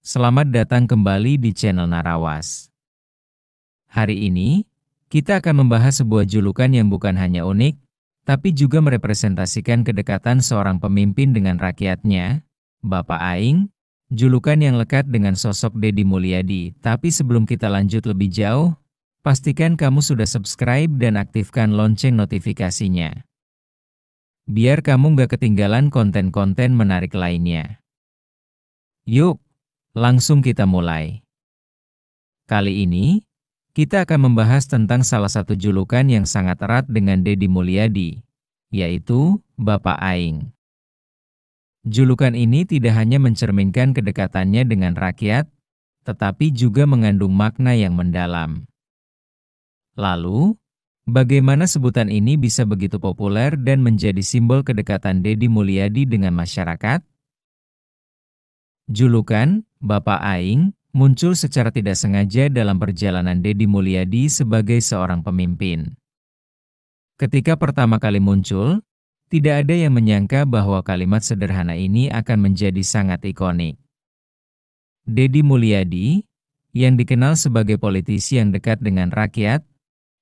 Selamat datang kembali di channel Narawas. Hari ini, kita akan membahas sebuah julukan yang bukan hanya unik, tapi juga merepresentasikan kedekatan seorang pemimpin dengan rakyatnya, Bapak Aing, julukan yang lekat dengan sosok Deddy Mulyadi. Tapi sebelum kita lanjut lebih jauh, pastikan kamu sudah subscribe dan aktifkan lonceng notifikasinya. Biar kamu nggak ketinggalan konten-konten menarik lainnya. Yuk! Langsung kita mulai. Kali ini, kita akan membahas tentang salah satu julukan yang sangat erat dengan Deddy Mulyadi, yaitu Bapak Aing. Julukan ini tidak hanya mencerminkan kedekatannya dengan rakyat, tetapi juga mengandung makna yang mendalam. Lalu, bagaimana sebutan ini bisa begitu populer dan menjadi simbol kedekatan Deddy Mulyadi dengan masyarakat? Julukan Bapak Aing muncul secara tidak sengaja dalam perjalanan Deddy Mulyadi sebagai seorang pemimpin. Ketika pertama kali muncul, tidak ada yang menyangka bahwa kalimat sederhana ini akan menjadi sangat ikonik. Deddy Mulyadi, yang dikenal sebagai politisi yang dekat dengan rakyat,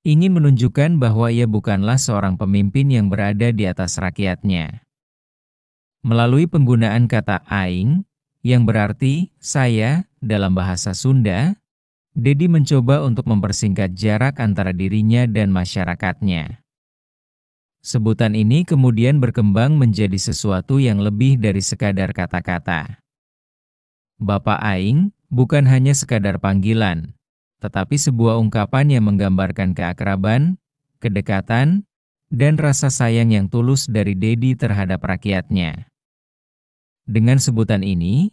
ingin menunjukkan bahwa ia bukanlah seorang pemimpin yang berada di atas rakyatnya. Melalui penggunaan kata Aing, yang berarti saya dalam bahasa Sunda, Deddy mencoba untuk mempersingkat jarak antara dirinya dan masyarakatnya. Sebutan ini kemudian berkembang menjadi sesuatu yang lebih dari sekadar kata-kata. Bapak Aing bukan hanya sekadar panggilan, tetapi sebuah ungkapan yang menggambarkan keakraban, kedekatan, dan rasa sayang yang tulus dari Deddy terhadap rakyatnya. Dengan sebutan ini,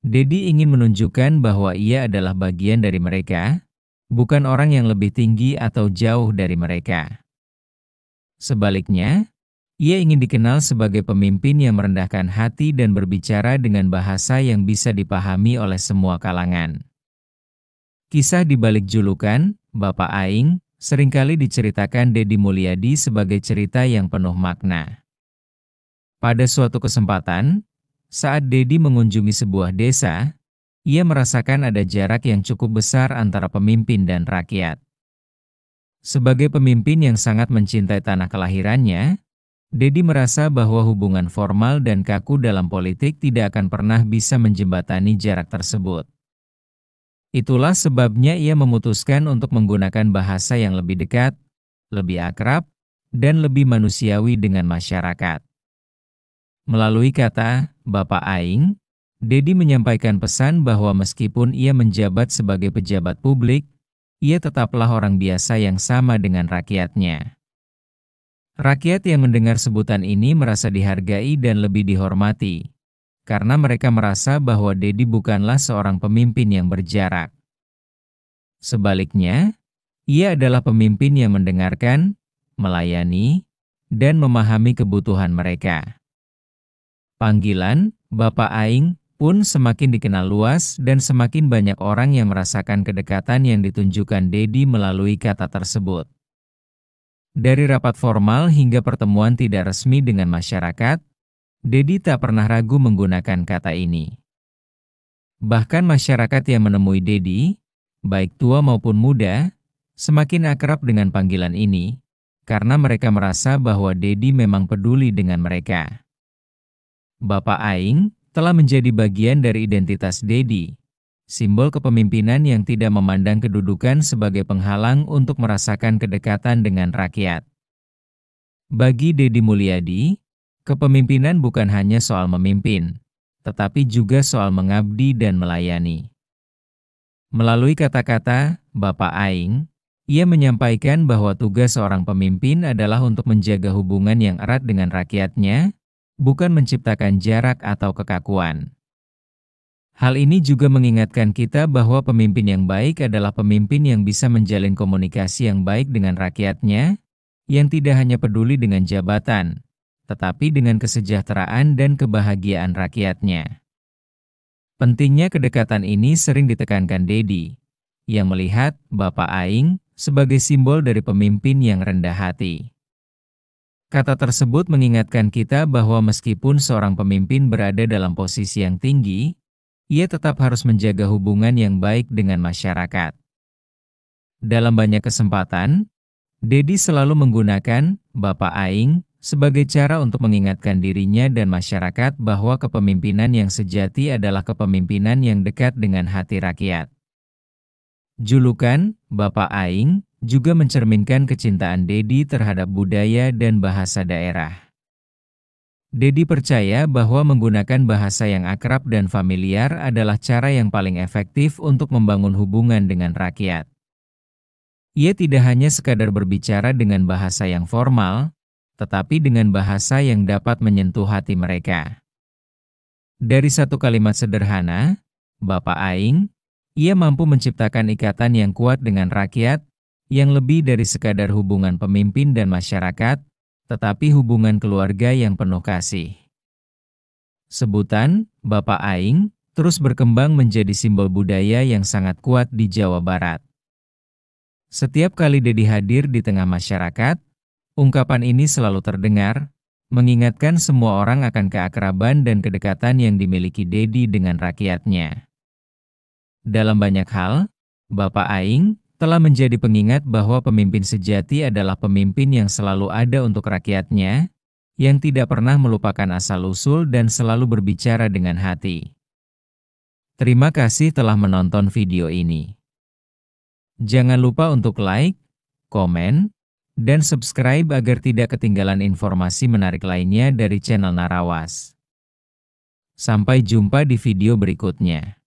Deddy ingin menunjukkan bahwa ia adalah bagian dari mereka, bukan orang yang lebih tinggi atau jauh dari mereka. Sebaliknya, ia ingin dikenal sebagai pemimpin yang merendahkan hati dan berbicara dengan bahasa yang bisa dipahami oleh semua kalangan. Kisah di balik julukan, Bapak Aing, seringkali diceritakan Deddy Mulyadi sebagai cerita yang penuh makna. Pada suatu kesempatan, saat Deddy mengunjungi sebuah desa, ia merasakan ada jarak yang cukup besar antara pemimpin dan rakyat. Sebagai pemimpin yang sangat mencintai tanah kelahirannya, Deddy merasa bahwa hubungan formal dan kaku dalam politik tidak akan pernah bisa menjembatani jarak tersebut. Itulah sebabnya ia memutuskan untuk menggunakan bahasa yang lebih dekat, lebih akrab, dan lebih manusiawi dengan masyarakat. Melalui kata Bapak Aing, Deddy menyampaikan pesan bahwa meskipun ia menjabat sebagai pejabat publik, ia tetaplah orang biasa yang sama dengan rakyatnya. Rakyat yang mendengar sebutan ini merasa dihargai dan lebih dihormati, karena mereka merasa bahwa Deddy bukanlah seorang pemimpin yang berjarak. Sebaliknya, ia adalah pemimpin yang mendengarkan, melayani, dan memahami kebutuhan mereka. Panggilan Bapak Aing pun semakin dikenal luas dan semakin banyak orang yang merasakan kedekatan yang ditunjukkan Deddy melalui kata tersebut. Dari rapat formal hingga pertemuan tidak resmi dengan masyarakat, Deddy tak pernah ragu menggunakan kata ini. Bahkan masyarakat yang menemui Deddy, baik tua maupun muda, semakin akrab dengan panggilan ini, karena mereka merasa bahwa Deddy memang peduli dengan mereka. Bapak Aing telah menjadi bagian dari identitas Deddy, simbol kepemimpinan yang tidak memandang kedudukan sebagai penghalang untuk merasakan kedekatan dengan rakyat. Bagi Deddy Mulyadi, kepemimpinan bukan hanya soal memimpin, tetapi juga soal mengabdi dan melayani. Melalui kata-kata Bapak Aing, ia menyampaikan bahwa tugas seorang pemimpin adalah untuk menjaga hubungan yang erat dengan rakyatnya, bukan menciptakan jarak atau kekakuan. Hal ini juga mengingatkan kita bahwa pemimpin yang baik adalah pemimpin yang bisa menjalin komunikasi yang baik dengan rakyatnya, yang tidak hanya peduli dengan jabatan, tetapi dengan kesejahteraan dan kebahagiaan rakyatnya. Pentingnya kedekatan ini sering ditekankan Deddy, yang melihat Bapak Aing sebagai simbol dari pemimpin yang rendah hati. Kata tersebut mengingatkan kita bahwa meskipun seorang pemimpin berada dalam posisi yang tinggi, ia tetap harus menjaga hubungan yang baik dengan masyarakat. Dalam banyak kesempatan, Dedi selalu menggunakan Bapak Aing sebagai cara untuk mengingatkan dirinya dan masyarakat bahwa kepemimpinan yang sejati adalah kepemimpinan yang dekat dengan hati rakyat. Julukan Bapak Aing juga mencerminkan kecintaan Dedi terhadap budaya dan bahasa daerah. Dedi percaya bahwa menggunakan bahasa yang akrab dan familiar adalah cara yang paling efektif untuk membangun hubungan dengan rakyat. Ia tidak hanya sekadar berbicara dengan bahasa yang formal, tetapi dengan bahasa yang dapat menyentuh hati mereka. Dari satu kalimat sederhana, Bapak Aing, ia mampu menciptakan ikatan yang kuat dengan rakyat, yang lebih dari sekadar hubungan pemimpin dan masyarakat, tetapi hubungan keluarga yang penuh kasih. Sebutan Bapak Aing terus berkembang menjadi simbol budaya yang sangat kuat di Jawa Barat. Setiap kali Dedi hadir di tengah masyarakat, ungkapan ini selalu terdengar, mengingatkan semua orang akan keakraban dan kedekatan yang dimiliki Dedi dengan rakyatnya. Dalam banyak hal, Bapak Aing telah menjadi pengingat bahwa pemimpin sejati adalah pemimpin yang selalu ada untuk rakyatnya, yang tidak pernah melupakan asal-usul dan selalu berbicara dengan hati. Terima kasih telah menonton video ini. Jangan lupa untuk like, komen, dan subscribe agar tidak ketinggalan informasi menarik lainnya dari channel Narawas. Sampai jumpa di video berikutnya.